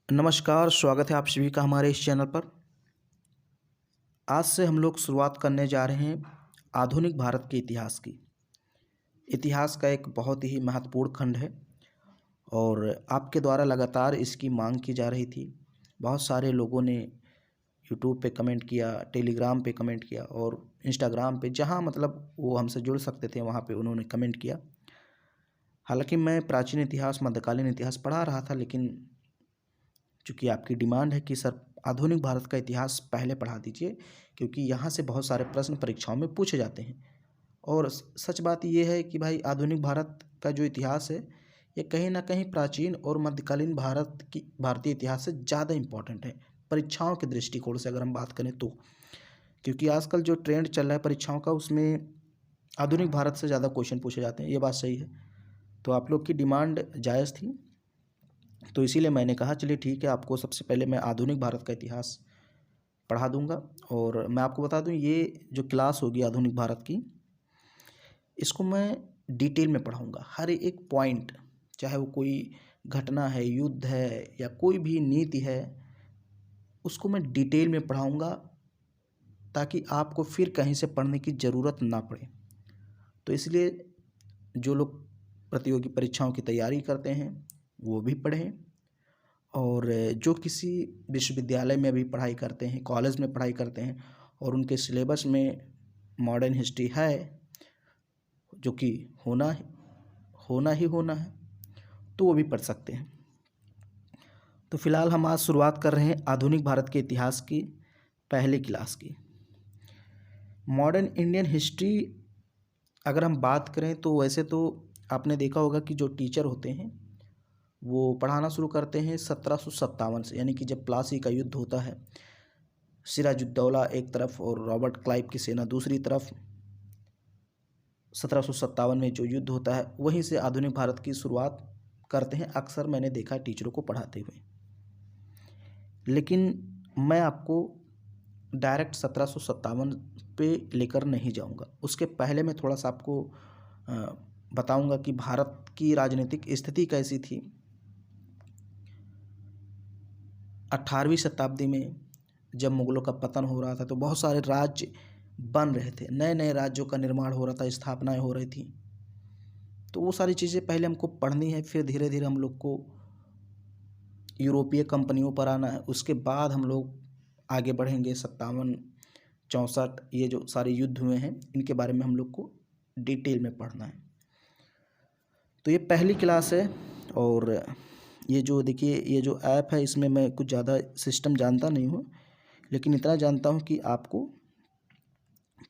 नमस्कार, स्वागत है आप सभी का हमारे इस चैनल पर। आज से हम लोग शुरुआत करने जा रहे हैं आधुनिक भारत के इतिहास की। इतिहास का एक बहुत ही महत्वपूर्ण खंड है और आपके द्वारा लगातार इसकी मांग की जा रही थी। बहुत सारे लोगों ने यूट्यूब पे कमेंट किया, टेलीग्राम पे कमेंट किया और इंस्टाग्राम पे, जहाँ मतलब वो हमसे जुड़ सकते थे वहाँ पे उन्होंने कमेंट किया। हालांकि मैं प्राचीन इतिहास, मध्यकालीन इतिहास पढ़ा रहा था, लेकिन चूँकि आपकी डिमांड है कि सर आधुनिक भारत का इतिहास पहले पढ़ा दीजिए, क्योंकि यहाँ से बहुत सारे प्रश्न परीक्षाओं में पूछे जाते हैं। और सच बात ये है कि भाई आधुनिक भारत का जो इतिहास है ये कहीं ना कहीं प्राचीन और मध्यकालीन भारतीय इतिहास से ज़्यादा इम्पोर्टेंट है परीक्षाओं के दृष्टिकोण से, अगर हम बात करें तो। क्योंकि आजकल जो ट्रेंड चल रहा है परीक्षाओं का, उसमें आधुनिक भारत से ज़्यादा क्वेश्चन पूछे जाते हैं। ये बात सही है। तो आप लोग की डिमांड जायज़ थी, तो इसीलिए मैंने कहा चलिए ठीक है, आपको सबसे पहले मैं आधुनिक भारत का इतिहास पढ़ा दूंगा। और मैं आपको बता दूं, ये जो क्लास होगी आधुनिक भारत की, इसको मैं डिटेल में पढ़ाऊंगा। हर एक पॉइंट, चाहे वो कोई घटना है, युद्ध है या कोई भी नीति है, उसको मैं डिटेल में पढ़ाऊंगा ताकि आपको फिर कहीं से पढ़ने की ज़रूरत ना पड़े। तो इसलिए जो लोग प्रतियोगी परीक्षाओं की तैयारी करते हैं वो भी पढ़ें, और जो किसी विश्वविद्यालय में भी पढ़ाई करते हैं, कॉलेज में पढ़ाई करते हैं और उनके सिलेबस में मॉडर्न हिस्ट्री है, जो कि होना ही होना है, तो वो भी पढ़ सकते हैं। तो फिलहाल हम आज शुरुआत कर रहे हैं आधुनिक भारत के इतिहास की पहली क्लास की। मॉडर्न इंडियन हिस्ट्री अगर हम बात करें तो वैसे तो आपने देखा होगा कि जो टीचर होते हैं वो पढ़ाना शुरू करते हैं 1757 से, यानी कि जब प्लासी का युद्ध होता है, सिराजुद्दौला एक तरफ और रॉबर्ट क्लाइव की सेना दूसरी तरफ, 1757 में जो युद्ध होता है वहीं से आधुनिक भारत की शुरुआत करते हैं। अक्सर मैंने देखा टीचरों को पढ़ाते हुए। लेकिन मैं आपको डायरेक्ट 1757 पे लेकर नहीं जाऊंगा। उसके पहले मैं थोड़ा सा आपको बताऊंगा कि भारत की राजनीतिक स्थिति कैसी थी 18वीं शताब्दी में। जब मुगलों का पतन हो रहा था तो बहुत सारे राज्य बन रहे थे, नए नए राज्यों का निर्माण हो रहा था, स्थापनाएं हो रही थी। तो वो सारी चीज़ें पहले हमको पढ़नी है, फिर धीरे धीरे हम लोग को यूरोपीय कंपनियों पर आना है। उसके बाद हम लोग आगे बढ़ेंगे। 57, 64 ये जो सारे युद्ध हुए हैं इनके बारे में हम लोग को डिटेल में पढ़ना है। तो ये पहली क्लास है। और ये जो देखिए, ये जो ऐप है इसमें मैं कुछ ज़्यादा सिस्टम जानता नहीं हूँ, लेकिन इतना जानता हूँ कि आपको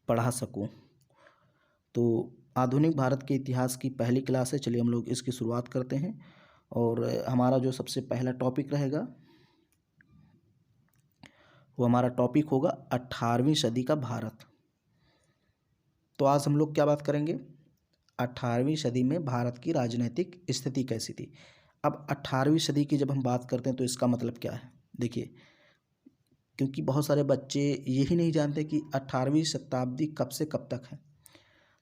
पढ़ा सकूँ। तो आधुनिक भारत के इतिहास की पहली क्लास है। चलिए हम लोग इसकी शुरुआत करते हैं। और हमारा जो सबसे पहला टॉपिक रहेगा वो हमारा टॉपिक होगा 18वीं सदी का भारत। तो आज हम लोग क्या बात करेंगे, 18वीं सदी में भारत की राजनीतिक स्थिति कैसी थी। अब 18वीं सदी की जब हम बात करते हैं तो इसका मतलब क्या है, देखिए, क्योंकि बहुत सारे बच्चे यही नहीं जानते कि 18वीं शताब्दी कब से कब तक है।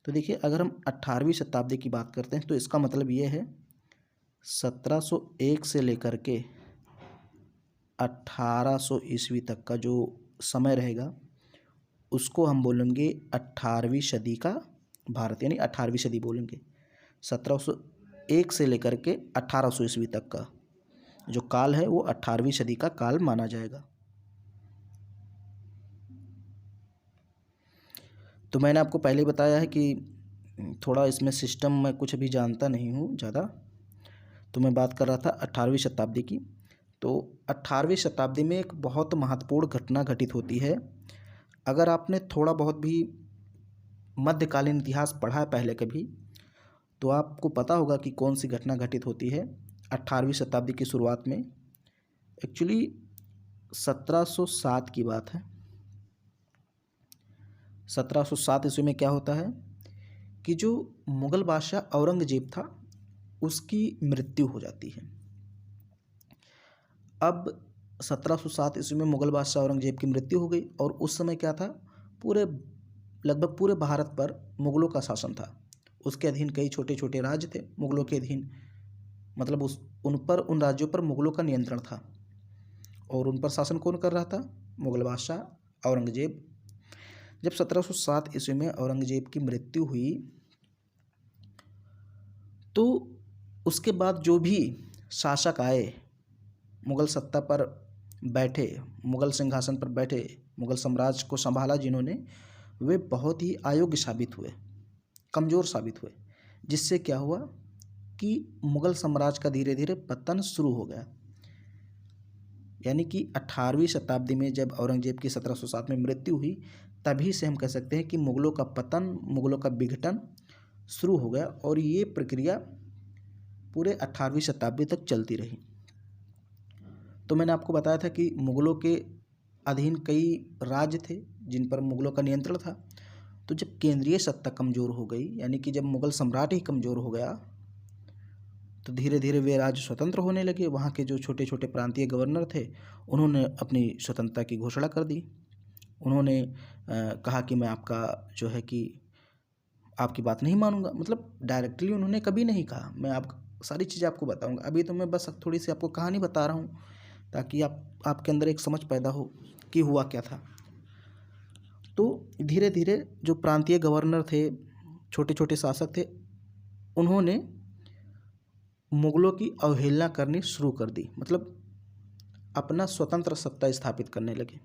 तो देखिए, अगर हम 18वीं शताब्दी की बात करते हैं तो इसका मतलब ये है 1701 से लेकर के 1800 ईस्वी तक का जो समय रहेगा उसको हम बोलेंगे 18वीं सदी का भारत, यानी 18वीं सदी बोलेंगे। 1701 से लेकर के 1800 ईस्वी तक का जो काल है वो 18वीं सदी का काल माना जाएगा। तो मैंने आपको पहले ही बताया है कि थोड़ा इसमें सिस्टम मैं कुछ भी जानता नहीं हूँ ज़्यादा। तो मैं बात कर रहा था 18वीं शताब्दी की। तो 18वीं शताब्दी में एक बहुत महत्वपूर्ण घटना घटित होती है। अगर आपने थोड़ा बहुत भी मध्यकालीन इतिहास पढ़ा है पहले कभी, तो आपको पता होगा कि कौन सी घटना घटित होती है 18वीं शताब्दी की शुरुआत में। एक्चुअली 1707 की बात है। 1707 ईस्वी में क्या होता है कि जो मुग़ल बादशाह औरंगजेब था उसकी मृत्यु हो जाती है। अब 1707 ईस्वी में मुग़ल बादशाह औरंगजेब की मृत्यु हो गई और उस समय क्या था, लगभग पूरे भारत पर मुग़लों का शासन था। उसके अधीन कई छोटे छोटे राज्य थे मुग़लों के अधीन, मतलब उन राज्यों पर मुग़लों का नियंत्रण था। और उन पर शासन कौन कर रहा था? मुगल बादशाह औरंगजेब। जब 1707 ईस्वी में औरंगजेब की मृत्यु हुई तो उसके बाद जो भी शासक आए, मुगल सत्ता पर बैठे, मुगल सिंहासन पर बैठे, मुगल साम्राज्य को संभाला जिन्होंने, वे बहुत ही अयोग्य साबित हुए, कमज़ोर साबित हुए, जिससे क्या हुआ कि मुगल साम्राज्य का धीरे धीरे पतन शुरू हो गया। यानी कि 18वीं शताब्दी में जब औरंगजेब की 1707 में मृत्यु हुई, तभी से हम कह सकते हैं कि मुगलों का पतन, मुगलों का विघटन शुरू हो गया और ये प्रक्रिया पूरे 18वीं शताब्दी तक चलती रही। तो मैंने आपको बताया था कि मुगलों के अधीन कई राज्य थे जिन पर मुगलों का नियंत्रण था। तो जब केंद्रीय सत्ता कमज़ोर हो गई, यानी कि जब मुगल सम्राट ही कमज़ोर हो गया, तो धीरे धीरे वे राज्य स्वतंत्र होने लगे। वहाँ के जो छोटे छोटे प्रांतीय गवर्नर थे, उन्होंने अपनी स्वतंत्रता की घोषणा कर दी। उन्होंने कहा कि मैं आपका जो है कि आपकी बात नहीं मानूंगा। मतलब डायरेक्टली उन्होंने कभी नहीं कहा मैं आप सारी चीज़ें आपको बताऊंगा। अभी तो मैं बस थोड़ी सी आपको कहानी बता रहा हूँ ताकि आपके अंदर एक समझ पैदा हो कि हुआ क्या था। तो धीरे धीरे जो प्रांतीय गवर्नर थे, छोटे छोटे शासक थे, उन्होंने मुगलों की अवहेलना करनी शुरू कर दी। मतलब अपना स्वतंत्र सत्ता स्थापित करने लगे।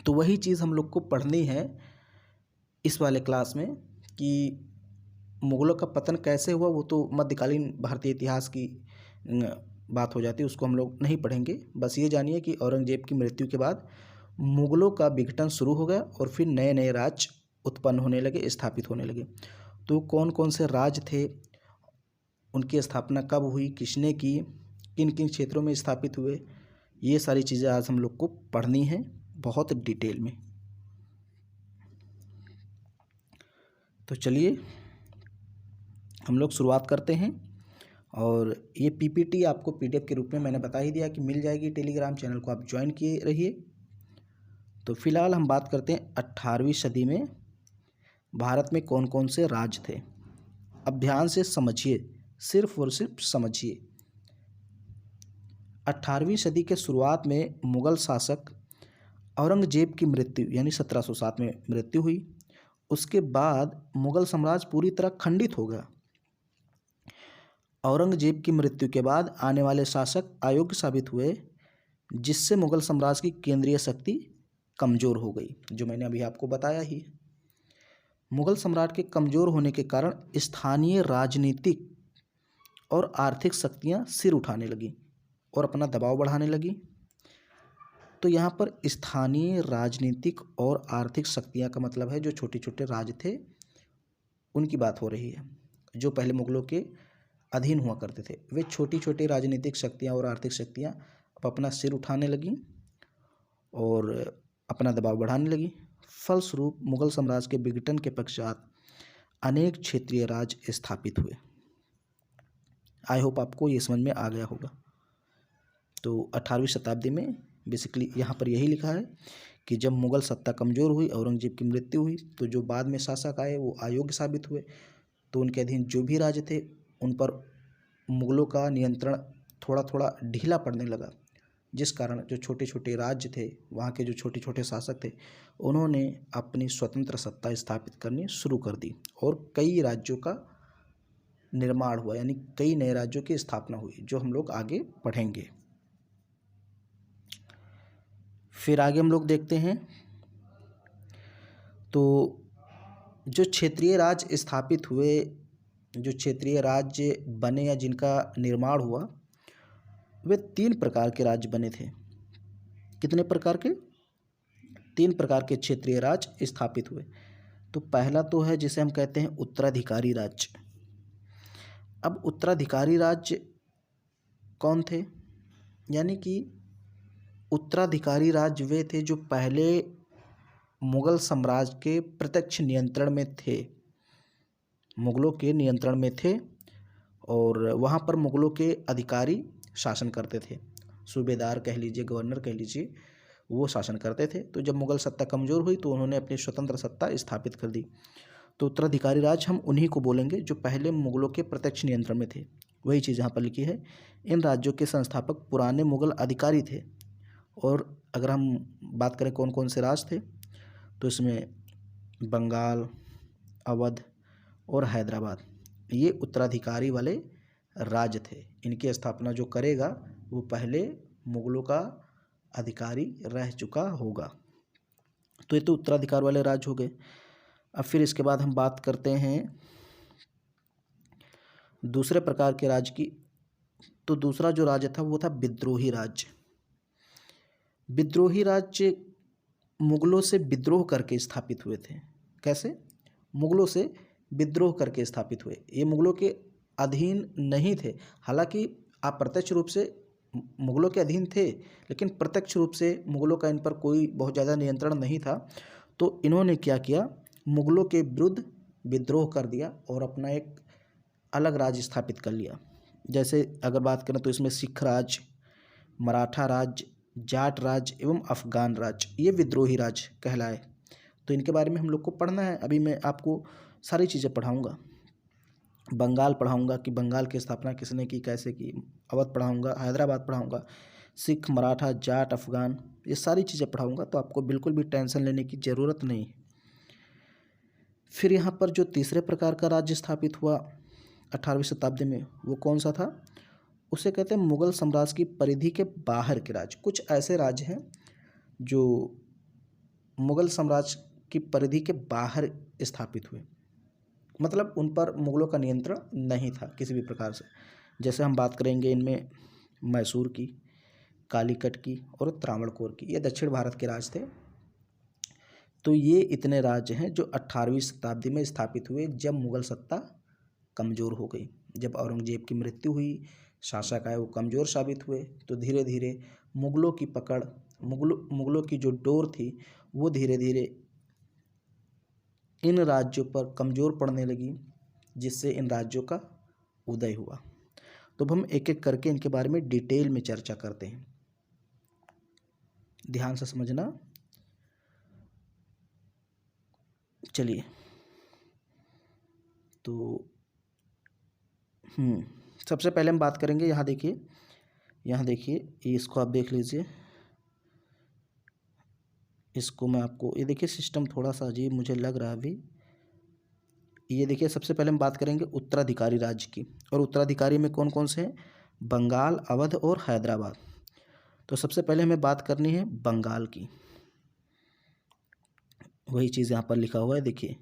तो वही चीज़ हम लोग को पढ़नी है इस वाले क्लास में कि मुगलों का पतन कैसे हुआ। वो तो मध्यकालीन भारतीय इतिहास की बात हो जाती है, उसको हम लोग नहीं पढ़ेंगे। बस ये जानिए कि औरंगजेब की मृत्यु के बाद मुगलों का विघटन शुरू हो गया और फिर नए नए राज्य उत्पन्न होने लगे, स्थापित होने लगे। तो कौन कौन से राज्य थे, उनकी स्थापना कब हुई, किसने की, किन किन क्षेत्रों में स्थापित हुए, ये सारी चीज़ें आज हम लोग को पढ़नी है बहुत डिटेल में। तो चलिए हम लोग शुरुआत करते हैं। और ये पीपीटी आपको पीडीएफ के रूप में मैंने बता ही दिया कि मिल जाएगी। टेलीग्राम चैनल को आप ज्वाइन किए रहिए। तो फिलहाल हम बात करते हैं 18वीं सदी में भारत में कौन कौन से राज्य थे। अब ध्यान से समझिए, सिर्फ और सिर्फ समझिए। 18वीं सदी के शुरुआत में मुगल शासक औरंगजेब की मृत्यु यानी 1707 में मृत्यु हुई। उसके बाद मुगल साम्राज्य पूरी तरह खंडित हो गया। औरंगजेब की मृत्यु के बाद आने वाले शासक अयोग्य साबित हुए, जिससे मुगल साम्राज्य की केंद्रीय शक्ति कमज़ोर हो गई, जो मैंने अभी आपको बताया ही। मुगल सम्राट के कमज़ोर होने के कारण स्थानीय राजनीतिक और आर्थिक शक्तियां सिर उठाने लगीं और अपना दबाव बढ़ाने लगीं। तो यहाँ पर स्थानीय राजनीतिक और आर्थिक शक्तियां का मतलब है जो छोटे छोटे राज्य थे उनकी बात हो रही है, जो पहले मुगलों के अधीन हुआ करते थे। वे छोटी छोटी राजनीतिक शक्तियां और आर्थिक शक्तियां अब अपना सिर उठाने लगीं और अपना दबाव बढ़ाने लगी। फलस्वरूप मुगल साम्राज्य के विघटन के पश्चात अनेक क्षेत्रीय राज्य स्थापित हुए। आई होप आपको ये समझ में आ गया होगा। तो 18वीं शताब्दी में बेसिकली यहाँ पर यही लिखा है कि जब मुगल सत्ता कमज़ोर हुई, औरंगजेब की मृत्यु हुई, तो जो बाद में शासक आए वो अयोग्य साबित हुए। तो उनके अधीन जो भी राज्य थे उन पर मुगलों का नियंत्रण थोड़ा थोड़ा ढीला पड़ने लगा, जिस कारण जो छोटे छोटे राज्य थे, वहाँ के जो छोटे छोटे शासक थे, उन्होंने अपनी स्वतंत्र सत्ता स्थापित करनी शुरू कर दी और कई राज्यों का निर्माण हुआ, यानी कई नए राज्यों की स्थापना हुई, जो हम लोग आगे पढ़ेंगे। फिर आगे हम लोग देखते हैं तो जो क्षेत्रीय राज्य स्थापित हुए, जो क्षेत्रीय राज्य बने या जिनका निर्माण हुआ, वे 3 प्रकार के राज्य बने थे। कितने प्रकार के? 3 प्रकार के क्षेत्रीय राज्य स्थापित हुए। तो पहला तो है जिसे हम कहते हैं उत्तराधिकारी राज्य। अब उत्तराधिकारी राज्य कौन थे? यानी कि उत्तराधिकारी राज्य वे थे जो पहले मुगल साम्राज्य के प्रत्यक्ष नियंत्रण में थे, मुगलों के नियंत्रण में थे और वहाँ पर मुगलों के अधिकारी शासन करते थे। सूबेदार कह लीजिए, गवर्नर कह लीजिए, वो शासन करते थे। तो जब मुगल सत्ता कमज़ोर हुई तो उन्होंने अपनी स्वतंत्र सत्ता स्थापित कर दी। तो उत्तराधिकारी राज्य हम उन्हीं को बोलेंगे जो पहले मुगलों के प्रत्यक्ष नियंत्रण में थे। वही चीज़ यहाँ पर लिखी है। इन राज्यों के संस्थापक पुराने मुगल अधिकारी थे। और अगर हम बात करें कौन कौन से राज थे, तो इसमें बंगाल, अवध और हैदराबाद, ये उत्तराधिकारी वाले राज्य थे। इनकी स्थापना जो करेगा वो पहले मुगलों का अधिकारी रह चुका होगा। तो ये तो उत्तराधिकार वाले राज्य हो गए। अब फिर इसके बाद हम बात करते हैं दूसरे प्रकार के राज्य की। तो दूसरा जो राज्य था वो था विद्रोही राज्य। विद्रोही राज्य मुगलों से विद्रोह करके स्थापित हुए थे। कैसे? मुगलों से विद्रोह करके स्थापित हुए। ये मुगलों के अधीन नहीं थे। हालांकि अप्रत्यक्ष रूप से मुगलों के अधीन थे, लेकिन प्रत्यक्ष रूप से मुगलों का इन पर कोई बहुत ज़्यादा नियंत्रण नहीं था। तो इन्होंने क्या किया, मुगलों के विरुद्ध विद्रोह कर दिया और अपना एक अलग राज्य स्थापित कर लिया। जैसे अगर बात करें तो इसमें सिख राज्य, मराठा राज्य, जाट राज्य एवं अफगान राज्य, ये विद्रोही राज्य कहलाए। तो इनके बारे में हम लोग को पढ़ना है। अभी मैं आपको सारी चीज़ें पढ़ाऊँगा। बंगाल पढ़ाऊँगा कि बंगाल की स्थापना किसने की, कैसे की। अवध पढ़ाऊँगा, हैदराबाद पढ़ाऊँगा, सिख, मराठा, जाट, अफगान, ये सारी चीज़ें पढ़ाऊँगा। तो आपको बिल्कुल भी टेंशन लेने की ज़रूरत नहीं। फिर यहाँ पर जो तीसरे प्रकार का राज्य स्थापित हुआ 18वीं शताब्दी में, वो कौन सा था? उसे कहते हैं मुगल साम्राज्य की परिधि के बाहर के राज्य। कुछ ऐसे राज्य हैं जो मुगल साम्राज्य की परिधि के बाहर स्थापित हुए, मतलब उन पर मुगलों का नियंत्रण नहीं था किसी भी प्रकार से। जैसे हम बात करेंगे इनमें मैसूर की, कालीकट की और त्रावणकोर की, ये दक्षिण भारत के राज्य थे। तो ये इतने राज्य हैं जो 18वीं शताब्दी में स्थापित हुए, जब मुगल सत्ता कमज़ोर हो गई। जब औरंगजेब की मृत्यु हुई, शासक आए वो कमज़ोर साबित हुए, तो धीरे धीरे मुगलों की पकड़, मुगलों की जो डोर थी वो धीरे धीरे इन राज्यों पर कमज़ोर पड़ने लगी, जिससे इन राज्यों का उदय हुआ। तो अब हम एक एक करके इनके बारे में डिटेल में चर्चा करते हैं, ध्यान से समझना। चलिए, तो सबसे पहले हम बात करेंगे, यहाँ देखिए, इसको आप देख लीजिए। इसको मैं आपको, ये देखिए सिस्टम थोड़ा सा अजीब मुझे लग रहा है अभी। ये देखिए, सबसे पहले हम बात करेंगे उत्तराधिकारी राज्य की। और उत्तराधिकारी में कौन कौन से हैं? बंगाल, अवध और हैदराबाद। तो सबसे पहले हमें बात करनी है बंगाल की। वही चीज़ यहाँ पर लिखा हुआ है, देखिए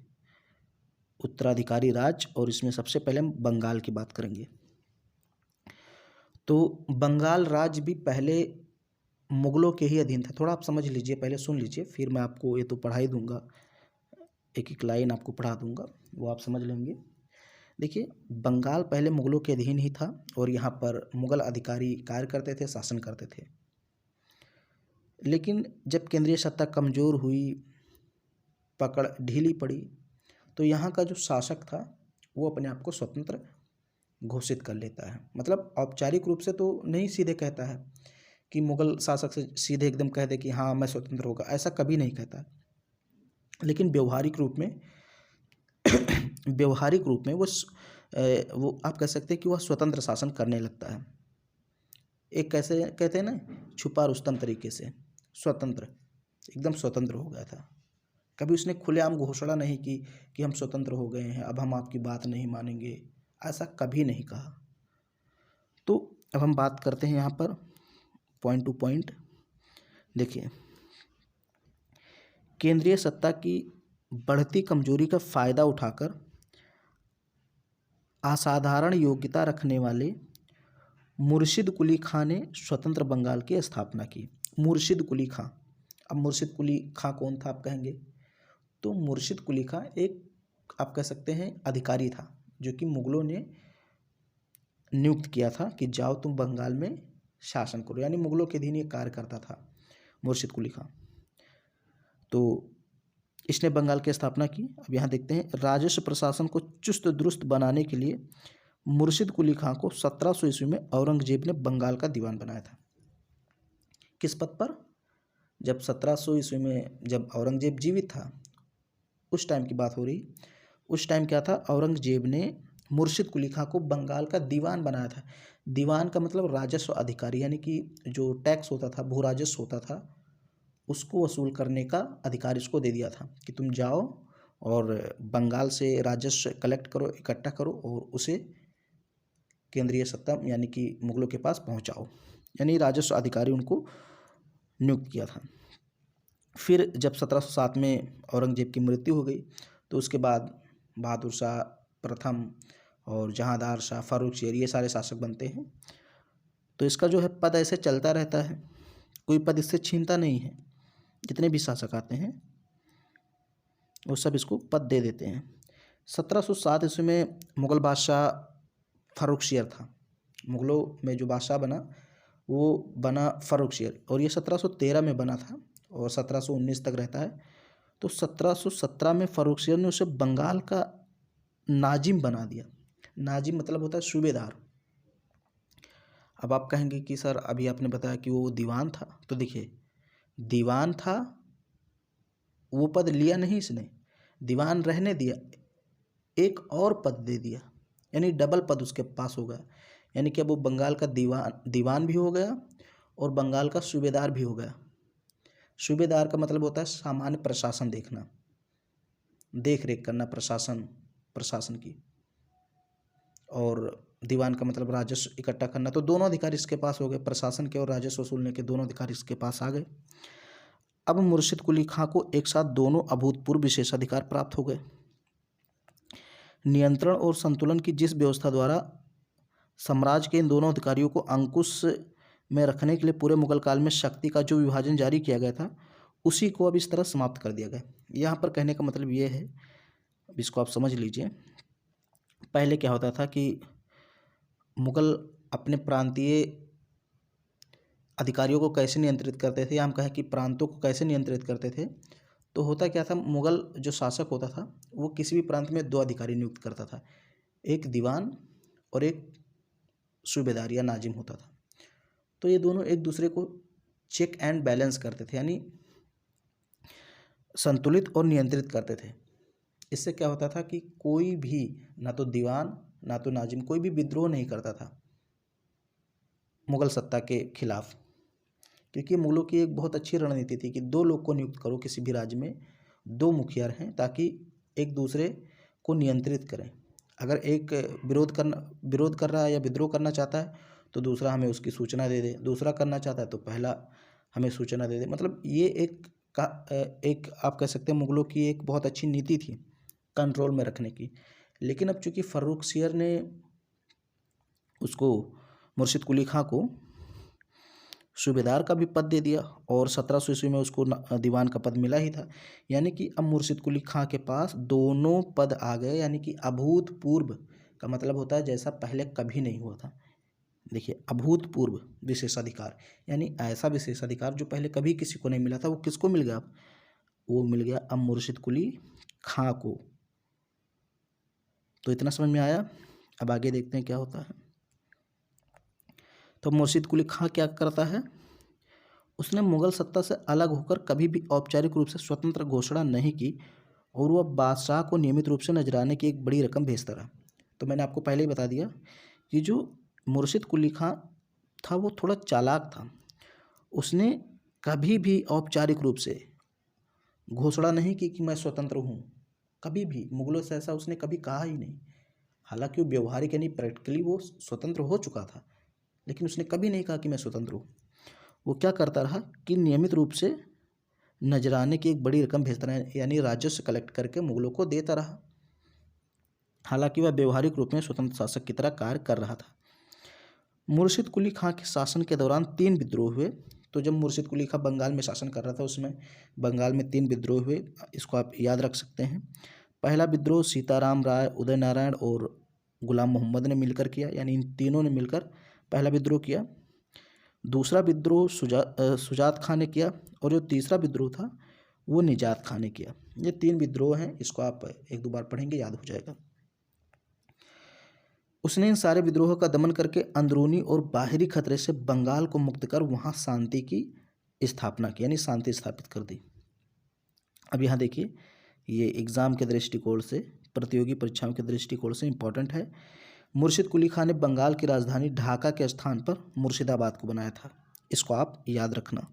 उत्तराधिकारी राज्य, और इसमें सबसे पहले हम बंगाल की बात करेंगे। तो बंगाल राज्य भी पहले मुगलों के ही अधीन था। थोड़ा आप समझ लीजिए, पहले सुन लीजिए, फिर मैं आपको ये तो पढ़ा ही दूंगा, एक एक लाइन आपको पढ़ा दूंगा, वो आप समझ लेंगे। देखिए, बंगाल पहले मुगलों के अधीन ही था और यहाँ पर मुगल अधिकारी कार्य करते थे, शासन करते थे। लेकिन जब केंद्रीय सत्ता कमज़ोर हुई, पकड़ ढीली पड़ी, तो यहाँ का जो शासक था वो अपने आप को स्वतंत्र घोषित कर लेता है। मतलब औपचारिक रूप से तो नहीं सीधे कहता है कि मुगल शासक से सीधे एकदम कह दे कि हाँ मैं स्वतंत्र होगा, ऐसा कभी नहीं कहता। लेकिन व्यवहारिक रूप में वो आप कह सकते हैं कि वह स्वतंत्र शासन करने लगता है। एक कैसे कहते हैं ना, छुपा रुस्तम तरीके से स्वतंत्र, एकदम स्वतंत्र हो गया था। कभी उसने खुलेआम घोषणा नहीं की कि हम स्वतंत्र हो गए हैं, अब हम आपकी बात नहीं मानेंगे, ऐसा कभी नहीं कहा। तो अब हम बात करते हैं यहाँ पर पॉइंट टू पॉइंट। देखिए, केंद्रीय सत्ता की बढ़ती कमजोरी का फायदा उठाकर असाधारण योग्यता रखने वाले मुर्शिद कुली खां ने स्वतंत्र बंगाल की स्थापना की। मुर्शिद कुली खां, अब मुर्शिद कुली खां कौन था आप कहेंगे? तो मुर्शिद कुली खां एक आप कह सकते हैं अधिकारी था, जो कि मुगलों ने नियुक्त किया था कि जाओ तुम बंगाल में शासन करो, यानी मुगलों के अधीन ये कार्य करता था मुर्शिद कुली खां। तो इसने बंगाल की स्थापना की। अब यहाँ देखते हैं, राजस्व प्रशासन को चुस्त दुरुस्त बनाने के लिए मुर्शिद कुली खां को 1700 ईस्वी में औरंगजेब ने बंगाल का दीवान बनाया था। किस पद पर? जब 1700 ईस्वी में जब औरंगजेब जीवित था, उस टाइम की बात हो रही। उस टाइम क्या था, औरंगजेब ने मुर्शिद कुली खां को बंगाल का दीवान बनाया था। दीवान का मतलब राजस्व अधिकारी, यानी कि जो टैक्स होता था, भू राजस्व होता था, उसको वसूल करने का अधिकार इसको दे दिया था कि तुम जाओ और बंगाल से राजस्व कलेक्ट करो, इकट्ठा करो और उसे केंद्रीय सत्ता यानी कि मुगलों के पास पहुंचाओ। यानी राजस्व अधिकारी उनको नियुक्त किया था। फिर जब 1707 में औरंगजेब की मृत्यु हो गई तो उसके बाद बहादुर शाह प्रथम और जहांदार शाह, फारुखशियर, ये सारे शासक बनते हैं। तो इसका जो है पद ऐसे चलता रहता है, कोई पद इससे छीनता नहीं है। जितने भी शासक आते हैं वो सब इसको पद दे देते हैं। 1707 ईस्वी में मुग़ल बादशाह फारुखशियर था। मुग़लों में जो बादशाह बना वो बना फारुखशियर, और ये 1713 में बना था और 1719 तक रहता है। तो 1717 में फारुखशियर ने उसे बंगाल का नाजिम बना दिया। नाजिम मतलब होता है सूबेदार। अब आप कहेंगे कि सर अभी आपने बताया कि वो दीवान था, तो देखिए दीवान था, वो पद लिया नहीं इसने, दीवान रहने दिया, एक और पद दे दिया, यानी डबल पद उसके पास हो गया। यानी कि अब वो बंगाल का दीवान भी हो गया और बंगाल का सूबेदार भी हो गया। सूबेदार का मतलब होता है सामान्य प्रशासन देखना, देख रेख करना प्रशासन की, और दीवान का मतलब राजस्व इकट्ठा करना। तो दोनों अधिकार इसके पास हो गए, प्रशासन के और राजस्व वसूलने के दोनों अधिकार इसके पास आ गए। अब मुर्शिद कुली खां को एक साथ दोनों अभूतपूर्व विशेषाधिकार प्राप्त हो गए। नियंत्रण और संतुलन की जिस व्यवस्था द्वारा साम्राज्य के इन दोनों अधिकारियों को अंकुश में रखने के लिए पूरे मुगल काल में शक्ति का जो विभाजन जारी किया गया था, उसी को अब इस तरह समाप्त कर दिया गया। यहाँ पर कहने का मतलब ये है, अब इसको आप समझ लीजिए। पहले क्या होता था कि मुगल अपने प्रांतीय अधिकारियों को कैसे नियंत्रित करते थे, या हम कहें कि प्रांतों को कैसे नियंत्रित करते थे। तो होता क्या था, मुगल जो शासक होता था वो किसी भी प्रांत में दो अधिकारी नियुक्त करता था, एक दीवान और एक सूबेदार या नाजिम होता था। तो ये दोनों एक दूसरे को चेक एंड बैलेंस करते थे, यानी संतुलित और नियंत्रित करते थे। इससे क्या होता था कि कोई भी, ना तो दीवान ना तो नाजिम, कोई भी विद्रोह नहीं करता था मुगल सत्ता के खिलाफ, क्योंकि मुगलों की एक बहुत अच्छी रणनीति थी कि दो लोग को नियुक्त करो किसी भी राज्य में, दो मुखिया हैं, ताकि एक दूसरे को नियंत्रित करें। अगर एक विरोध कर रहा है या विद्रोह करना चाहता है तो दूसरा हमें उसकी सूचना दे दे, दूसरा करना चाहता है तो पहला हमें सूचना दे दे। मतलब ये एक आप कह सकते हैं मुगलों की एक बहुत अच्छी नीति थी कंट्रोल में रखने की। लेकिन अब चूंकि फारुखशियर ने उसको, मुर्शिद कुली खां को सूबेदार का भी पद दे दिया और 1700 ईस्वी में उसको दीवान का पद मिला ही था, यानी कि अब मुर्शिद कुली खां के पास दोनों पद आ गए। यानी कि अभूतपूर्व का मतलब होता है जैसा पहले कभी नहीं हुआ था। देखिए अभूतपूर्व विशेषाधिकार, यानी ऐसा विशेषाधिकार जो पहले कभी किसी को नहीं मिला था, वो किसको मिल गया? वो मिल गया अब मुर्शिद कुली खां को। तो इतना समझ में आया। अब आगे देखते हैं क्या होता है। तो मुर्शिद कुली खां क्या करता है, उसने मुगल सत्ता से अलग होकर कभी भी औपचारिक रूप से स्वतंत्र घोषणा नहीं की, और वह बादशाह को नियमित रूप से नजराने की एक बड़ी रकम भेजता रहा। तो मैंने आपको पहले ही बता दिया कि जो मुर्शिद कुली खां था वो थोड़ा चालाक था। उसने कभी भी औपचारिक रूप से घोषणा नहीं की कि मैं स्वतंत्र हूँ, कभी भी मुगलों से ऐसा उसने कभी कहा ही नहीं। हालांकि वो व्यवहारिक यानी प्रैक्टिकली वो स्वतंत्र हो चुका था, लेकिन उसने कभी नहीं कहा कि मैं स्वतंत्र हूँ। वो क्या करता रहा कि नियमित रूप से नजराने की एक बड़ी रकम भेजता रहा, यानी राजस्व कलेक्ट करके मुगलों को देता रहा। हालांकि वह व्यवहारिक रूप में स्वतंत्र शासक की तरह कार्य कर रहा था। मुर्शिद कुली खां के शासन के दौरान 3 विद्रोह हुए। तो जब मुर्शिद कुली खां बंगाल में शासन कर रहा था उसमें बंगाल में 3 विद्रोह हुए, इसको आप याद रख सकते हैं। पहला विद्रोह सीताराम राय, उदय नारायण और गुलाम मोहम्मद ने मिलकर किया, यानी इन तीनों ने मिलकर पहला विद्रोह किया। दूसरा विद्रोह सुजात खां ने किया, और जो तीसरा विद्रोह था वो निजात खां ने किया। ये 3 विद्रोह हैं, इसको आप 1-2 बार पढ़ेंगे याद हो जाएगा। उसने इन सारे विद्रोहों का दमन करके अंदरूनी और बाहरी खतरे से बंगाल को मुक्त कर वहाँ शांति की स्थापना की, यानी शांति स्थापित कर दी। अब यहाँ देखिए, ये एग्ज़ाम के दृष्टिकोण से प्रतियोगी परीक्षाओं के दृष्टिकोण से इम्पोर्टेंट है। मुर्शिद कुली खान ने बंगाल की राजधानी ढाका के स्थान पर मुर्शिदाबाद को बनाया था। इसको आप याद रखना।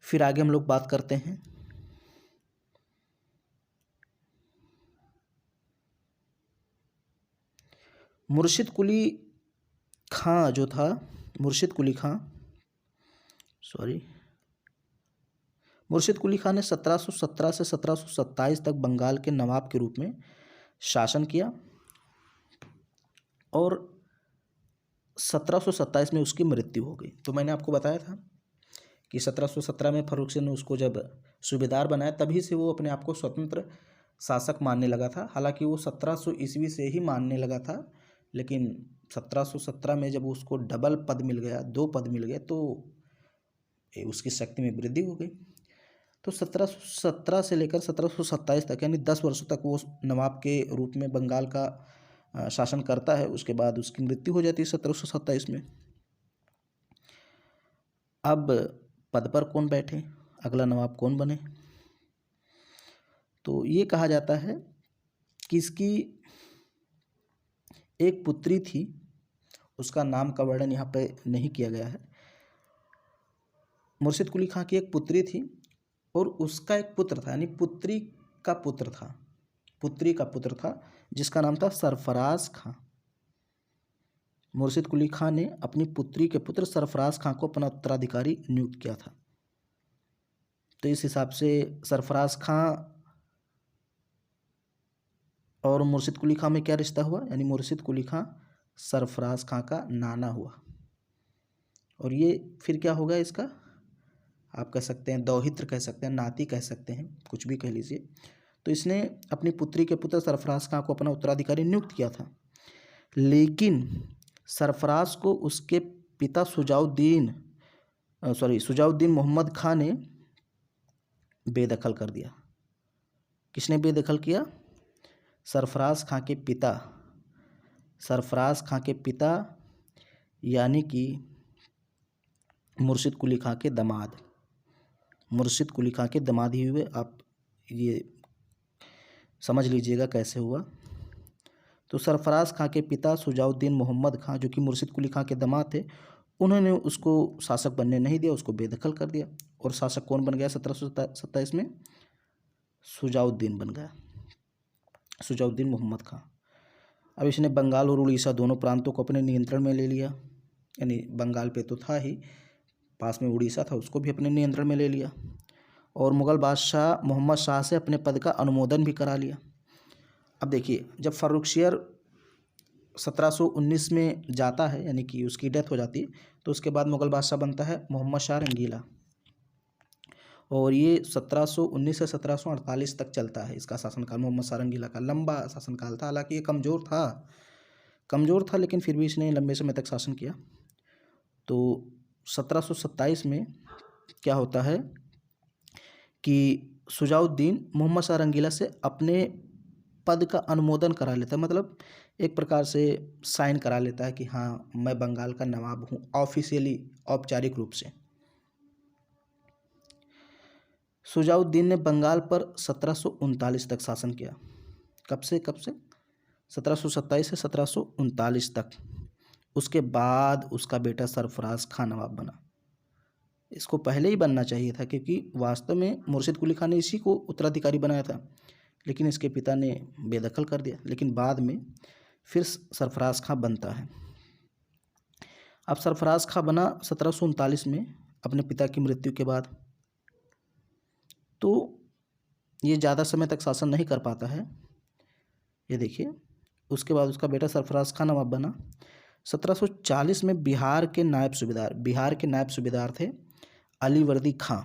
फिर आगे हम लोग बात करते हैं मुर्शिद कुली खां जो था, मुर्शिद कुली खां ने 1717 से 1727 तक बंगाल के नवाब के रूप में शासन किया और 1727 में उसकी मृत्यु हो गई। तो मैंने आपको बताया था कि 1717 में फर्रुख सिंह ने उसको जब सूबेदार बनाया तभी से वो अपने आप को स्वतंत्र शासक मानने लगा था। हालांकि वो 1700 ईस्वी से ही मानने लगा था, लेकिन 1717 में जब उसको डबल पद मिल गया, 2 पद मिल गए, तो उसकी शक्ति में वृद्धि हो गई। तो 1717 से लेकर 1727 तक यानी 10 वर्षों तक वो नवाब के रूप में बंगाल का शासन करता है। उसके बाद उसकी मृत्यु हो जाती है 1727 में। अब पद पर कौन बैठे, अगला नवाब कौन बने? तो ये कहा जाता है कि इसकी एक पुत्री थी, उसका नाम का वर्णन यहाँ पे नहीं किया गया है। मुर्शिद कुली खां की एक पुत्री थी और उसका एक पुत्र था, यानी पुत्री का पुत्र था जिसका नाम था सरफराज खां। मुर्शिद कुली खां ने अपनी पुत्री के पुत्र सरफराज खां को अपना उत्तराधिकारी नियुक्त किया था। तो इस हिसाब से सरफराज खां और मुर्शिद कुली खां में क्या रिश्ता हुआ, यानी मुर्शिद कुली खां सरफराज खां का नाना हुआ। और ये फिर क्या होगा, इसका आप कह सकते हैं दौहित्र कह सकते हैं, नाती कह सकते हैं, कुछ भी कह लीजिए। तो इसने अपनी पुत्री के पुत्र सरफराज खां को अपना उत्तराधिकारी नियुक्त किया था, लेकिन सरफराज को उसके पिता सुजाउद्दीन मोहम्मद खां ने बेदखल कर दिया। किसने बेदखल किया? सरफराज खां के पिता यानी कि मुर्शिद कुली खां के दामाद ही हुए। आप ये समझ लीजिएगा कैसे हुआ। तो सरफराज खां के पिता सुजाउद्दीन मोहम्मद खां, जो कि मुर्शिद कुली खां के दामाद थे, उन्होंने उसको शासक बनने नहीं दिया, उसको बेदखल कर दिया। और शासक कौन बन गया 1727 में? सुजाउद्दीन बन गया, सुजाउद्दीन मोहम्मद खां। अब इसने बंगाल और उड़ीसा दोनों प्रांतों को अपने नियंत्रण में ले लिया, यानी बंगाल पे तो था ही, पास में उड़ीसा था, उसको भी अपने नियंत्रण में ले लिया। और मुग़ल बादशाह मोहम्मद शाह से अपने पद का अनुमोदन भी करा लिया। अब देखिए, जब फर्रुखसियर 1719 में जाता है, यानी कि उसकी डेथ हो जाती है, तो उसके बाद मुग़ल बादशाह बनता है मोहम्मद शाह रंगीला। और ये 1719 से 1748 तक चलता है इसका शासनकाल। मोहम्मद शाह रंगीला का लंबा शासनकाल था। हालांकि ये कमज़ोर था, लेकिन फिर भी इसने लंबे समय तक शासन किया। तो 1727 में क्या होता है कि सुजाउद्दीन मोहम्मद शाह रंगीला से अपने पद का अनुमोदन करा लेता है, मतलब एक प्रकार से साइन करा लेता है कि हाँ, मैं बंगाल का नवाब हूँ, ऑफिशियली, औपचारिक रूप से। सुजाउद्दीन ने बंगाल पर 1739 तक शासन किया। कब से 1727 से 1739 तक। उसके बाद उसका बेटा सरफराज खां नवाब बना। इसको पहले ही बनना चाहिए था, क्योंकि वास्तव में मुर्शिद कुली खान ने इसी को उत्तराधिकारी बनाया था, लेकिन इसके पिता ने बेदखल कर दिया। लेकिन बाद में फिर सरफराज खां बनता है। अब सरफराज खां बना 1739 में अपने पिता की मृत्यु के बाद। तो ये ज़्यादा समय तक शासन नहीं कर पाता है, ये देखिए। उसके बाद उसका बेटा सरफराज खां नवाब बना। 1740 में बिहार के नायब सूबेदार थे अलीवर्दी खां।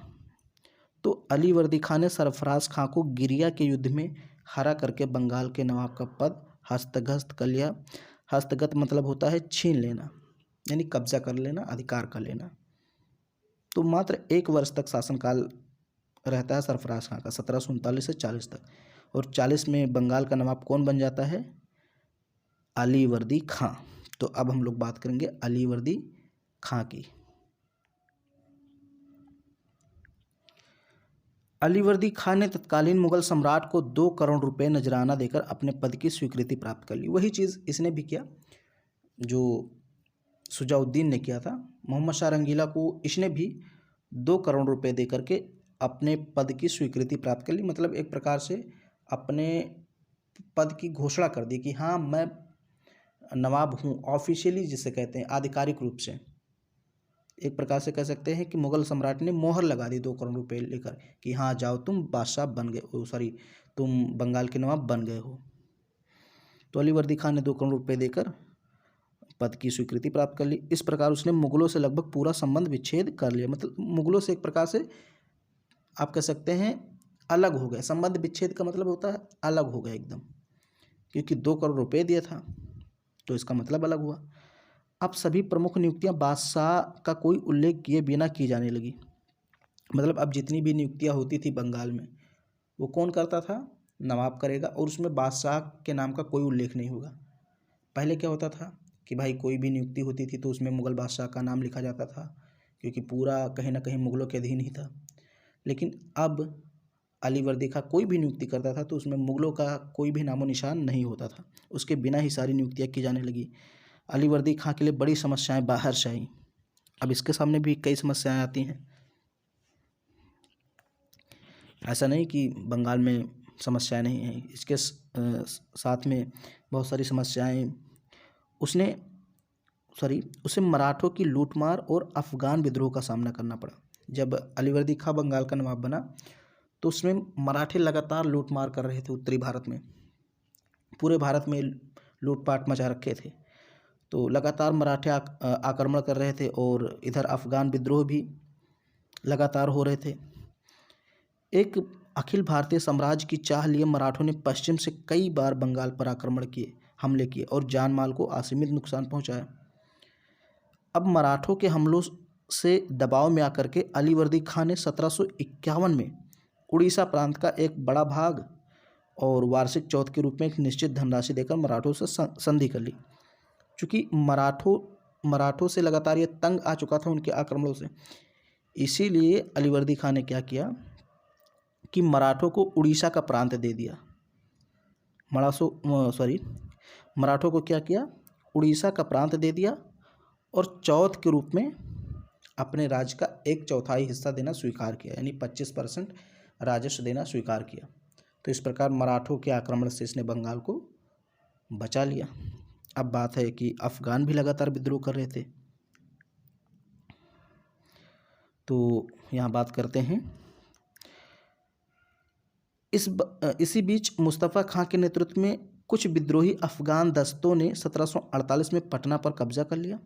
तो अलीवर्दी खां ने सरफराज खां को गिरिया के युद्ध में हरा करके बंगाल के नवाब का पद हस्तगत कर लिया। हस्तगत मतलब होता है छीन लेना, यानी कब्जा कर लेना, अधिकार कर लेना। तो मात्र 1 वर्ष तक शासनकाल रहता है सरफराज खां का, 1739 से 40 तक। और 40 में बंगाल का नवाब कौन बन जाता है? अलीवर्दी खां। तो अब हम लोग बात करेंगे अलीवर्दी खां की। अलीवर्दी खान ने तत्कालीन मुगल सम्राट को 2 करोड़ रुपए नजराना देकर अपने पद की स्वीकृति प्राप्त कर ली। वही चीज़ इसने भी किया जो शुजाउद्दीन ने किया था। मोहम्मद शाह रंगीला को इसने भी 2 करोड़ रुपए दे करके अपने पद की स्वीकृति प्राप्त कर ली। मतलब एक प्रकार से अपने पद की घोषणा कर दी कि हाँ मैं नवाब हूँ, ऑफिशियली जिसे कहते हैं आधिकारिक रूप से। एक प्रकार से कह सकते हैं कि मुगल सम्राट ने मोहर लगा दी 2 करोड़ रुपए लेकर कि हाँ जाओ तुम बादशाह बन गए, सॉरी तुम बंगाल के नवाब बन गए हो। तो अलीवर्दी खान ने 2 करोड़ रुपए देकर पद की स्वीकृति प्राप्त कर ली। इस प्रकार उसने मुगलों से लगभग पूरा संबंध विच्छेद कर लिया। मतलब मुगलों से एक प्रकार से आप कह सकते हैं अलग हो गए। संबंध विच्छेद का मतलब होता है अलग हो गए एकदम, क्योंकि 2 करोड़ रुपए दिया था तो इसका मतलब अलग हुआ। अब सभी प्रमुख नियुक्तियां बादशाह का कोई उल्लेख किए बिना की जाने लगी। मतलब अब जितनी भी नियुक्तियां होती थी बंगाल में वो कौन करता था? नवाब करेगा, और उसमें बादशाह के नाम का कोई उल्लेख नहीं होगा। पहले क्या होता था कि भाई कोई भी नियुक्ति होती थी तो उसमें मुगल बादशाह का नाम लिखा जाता था, क्योंकि पूरा कहीं ना कहीं मुगलों के अधीन ही था। लेकिन अब अलीवर्दी खां कोई भी नियुक्ति करता था तो उसमें मुगलों का कोई भी नामो निशान नहीं होता था, उसके बिना ही सारी नियुक्तियाँ की जाने लगी। अलीवर्दी खां के लिए बड़ी समस्याएं बाहर से आई। अब इसके सामने भी कई समस्याएं आती हैं। ऐसा नहीं कि बंगाल में समस्याएं नहीं हैं, इसके साथ में बहुत सारी समस्याएं उसे मराठों की लूटमार और अफ़गान विद्रोह का सामना करना पड़ा। जब अलीवर्दी खां बंगाल का नवाब बना तो उसमें मराठे लगातार लूटमार कर रहे थे। उत्तरी भारत में, पूरे भारत में लूटपाट मचा रखे थे। तो लगातार मराठे आक्रमण कर रहे थे और इधर अफ़गान विद्रोह भी लगातार हो रहे थे। एक अखिल भारतीय साम्राज्य की चाह लिए मराठों ने पश्चिम से कई बार बंगाल पर हमले किए और जान माल को असीमित नुकसान पहुंचाया। अब मराठों के हमलों से दबाव में आकर के अलीवर्दी खान ने 1751 में उड़ीसा प्रांत का एक बड़ा भाग और वार्षिक चौथ के रूप में एक निश्चित धनराशि देकर मराठों से संधि कर ली। चूँकि मराठों से लगातार ये तंग आ चुका था उनके आक्रमणों से, इसीलिए अलीवर्दी खान ने क्या किया कि मराठों को उड़ीसा का प्रांत दे दिया। मराठों को क्या किया? उड़ीसा का प्रांत दे दिया और चौथ के रूप में अपने राज्य का 1/4 हिस्सा देना स्वीकार किया, यानी 25% राजस्व देना स्वीकार किया। तो इस प्रकार मराठों के आक्रमण से इसने बंगाल को बचा लिया। अब बात है कि अफ़गान भी लगातार विद्रोह कर रहे थे। तो यहाँ बात करते हैं इसी बीच मुस्तफ़ा खां के नेतृत्व में कुछ विद्रोही अफ़गान दस्तों ने 1748 में पटना पर कब्जा कर लिया,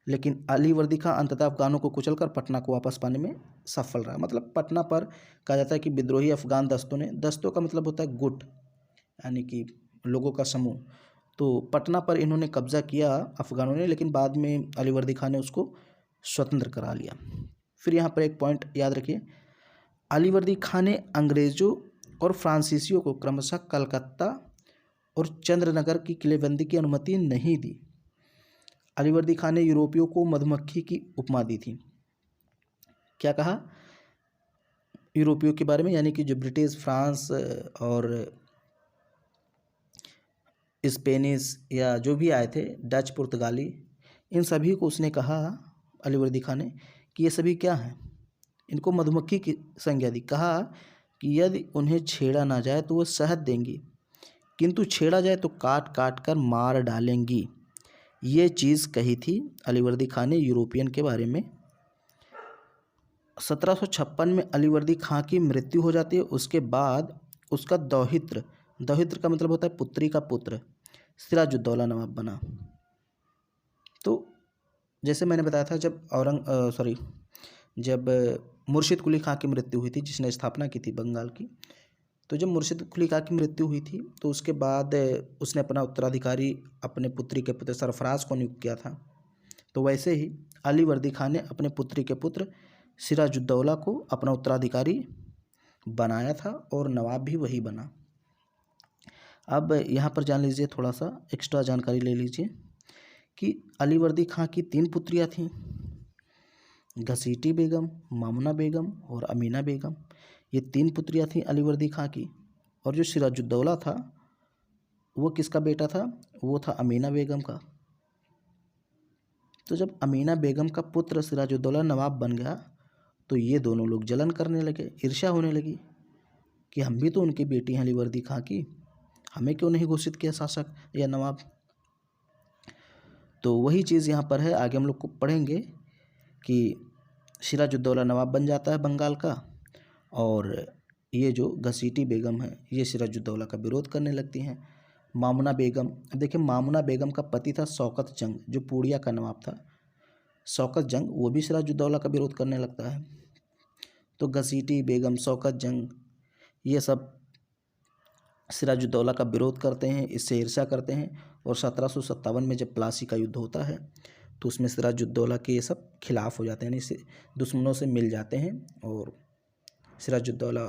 लेकिन अलीवर्दी खां अंततः अफ़गानों को कुचलकर पटना को वापस पाने में सफल रहा। मतलब पटना पर कहा जाता है कि विद्रोही अफ़गान दस्तों का मतलब होता है गुट, यानी कि लोगों का समूह। तो पटना पर इन्होंने कब्जा किया अफ़गानों ने, लेकिन बाद में अलीवर्दी खां ने उसको स्वतंत्र करा लिया। फिर यहाँ पर एक पॉइंट याद रखिए, अलीवर्दी खां ने अंग्रेज़ों और फ्रांसीसियों को क्रमशः कलकत्ता और चंद्रनगर की किलेबंदी की अनुमति नहीं दी। अलीवर्दी खान ने यूरोपियों को मधुमक्खी की उपमा दी थी। क्या कहा यूरोपियों के बारे में? यानी कि जो ब्रिटिश, फ्रांस और स्पेनिश या जो भी आए थे, डच, पुर्तगाली, इन सभी को उसने कहा अलीवर्दी खान ने कि ये सभी क्या हैं? इनको मधुमक्खी की संज्ञा दी। कहा कि यदि उन्हें छेड़ा ना जाए तो वो शहद देंगी, किंतु छेड़ा जाए तो काट काट कर मार डालेंगी। ये चीज़ कही थी अलीवर्दी खान ने यूरोपियन के बारे में। 1756 में अलीवर्दी खां की मृत्यु हो जाती है। उसके बाद उसका दौहित्र का मतलब होता है पुत्री का पुत्र, सिराजुद्दौला नवाब बना। तो जैसे मैंने बताया था, जब मुर्शिद कुली खां की मृत्यु हुई थी, जिसने स्थापना की थी बंगाल की, तो जब मुर्शिद कुली खां की मृत्यु हुई थी तो उसके बाद उसने अपना उत्तराधिकारी अपने पुत्री के पुत्र सरफराज को नियुक्त किया था। तो वैसे ही अलीवर्दी खान ने अपने पुत्री के पुत्र सिराजुद्दौला को अपना उत्तराधिकारी बनाया था और नवाब भी वही बना। अब यहाँ पर जान लीजिए, थोड़ा सा एक्स्ट्रा जानकारी ले लीजिए कि अलीवर्दी खां की 3 पुत्रियाँ थीं, घसीटी बेगम, मामुना बेगम और अमीना बेगम। ये 3 पुत्रियाँ थीं अलीवर्दी खां की। और जो सिराजुद्दौला था वो किसका बेटा था? वो था अमीना बेगम का। तो जब अमीना बेगम का पुत्र सिराजुद्दौला नवाब बन गया तो ये दोनों लोग जलन करने लगे, ईर्ष्या होने लगी कि हम भी तो उनकी बेटी हैं अलीवर्दी खां की, हमें क्यों नहीं घोषित किया शासक या नवाब। तो वही चीज़ यहाँ पर है, आगे हम लोग को पढ़ेंगे कि सिराजुद्दौला नवाब बन जाता है बंगाल का और ये जो घसीटी बेगम है ये सिराजुद्दौला का विरोध करने लगती हैं। मामुना बेगम, अब देखिए मामुना बेगम का पति था शौकत जंग जो पूर्णिया का नवाब था। शौकत जंग वो भी सिराजुद्दौला का विरोध करने लगता है। तो घसीटी बेगम, शौकत जंग ये सब सिराजुद्दौला का विरोध करते हैं, इससे ईर्ष्या करते हैं। और 1757 में जब प्लासी का युद्ध होता है तो उसमें सिराजुद्दौला के ये सब खिलाफ हो जाते हैं, यानी दुश्मनों से मिल जाते हैं और सिराजुद्दौला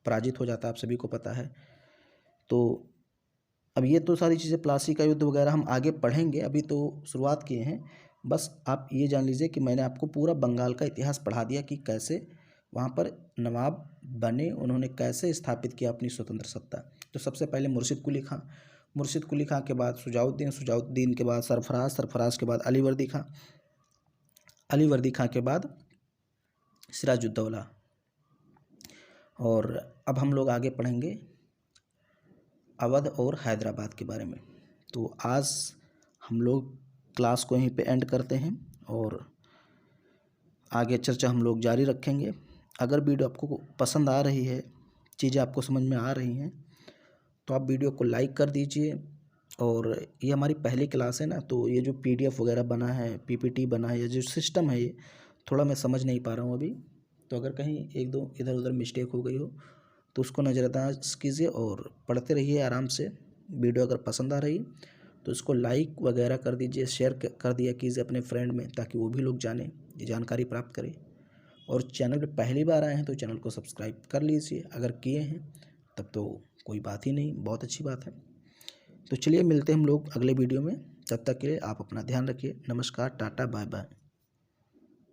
पराजित हो जाता है, आप सभी को पता है। तो अब ये तो सारी चीज़ें प्लासी का युद्ध वगैरह हम आगे पढ़ेंगे, अभी तो शुरुआत किए हैं। बस आप ये जान लीजिए कि मैंने आपको पूरा बंगाल का इतिहास पढ़ा दिया कि कैसे वहाँ पर नवाब बने, उन्होंने कैसे स्थापित किया अपनी स्वतंत्र सत्ता। तो सबसे पहले मुर्शिद कुली खां, मुर्शिद कुली खां के बाद सुजाउद्दीन, सुजाउद्दीन के बाद सरफराज, सरफराज के बाद अलीवर्दी खां, अलीवर्दी खां के बाद सिराजुद्दौला। और अब हम लोग आगे पढ़ेंगे अवध और हैदराबाद के बारे में। तो आज हम लोग क्लास को यहीं पे एंड करते हैं और आगे चर्चा हम लोग जारी रखेंगे। अगर वीडियो आपको पसंद आ रही है, चीज़ें आपको समझ में आ रही हैं, तो आप वीडियो को लाइक कर दीजिए। और ये हमारी पहली क्लास है ना, तो ये जो PDF वगैरह बना है, PPT बना है, ये जो सिस्टम है ये थोड़ा मैं समझ नहीं पा रहा हूँ अभी। तो अगर कहीं एक दो इधर उधर मिस्टेक हो गई हो तो उसको नज़रअंदाज कीजिए और पढ़ते रहिए आराम से। वीडियो अगर पसंद आ रही तो इसको लाइक वगैरह कर दीजिए, शेयर कर दिया कीजिए अपने फ्रेंड में, ताकि वो भी लोग जानें, ये जानकारी प्राप्त करें। और चैनल पे पहली बार आए हैं तो चैनल को सब्सक्राइब कर लीजिए, अगर किए हैं तब तो कोई बात ही नहीं, बहुत अच्छी बात है। तो चलिए मिलते हैं हम लोग अगले वीडियो में, तब तक के लिए आप अपना ध्यान रखिए। नमस्कार, टाटा, बाय बाय।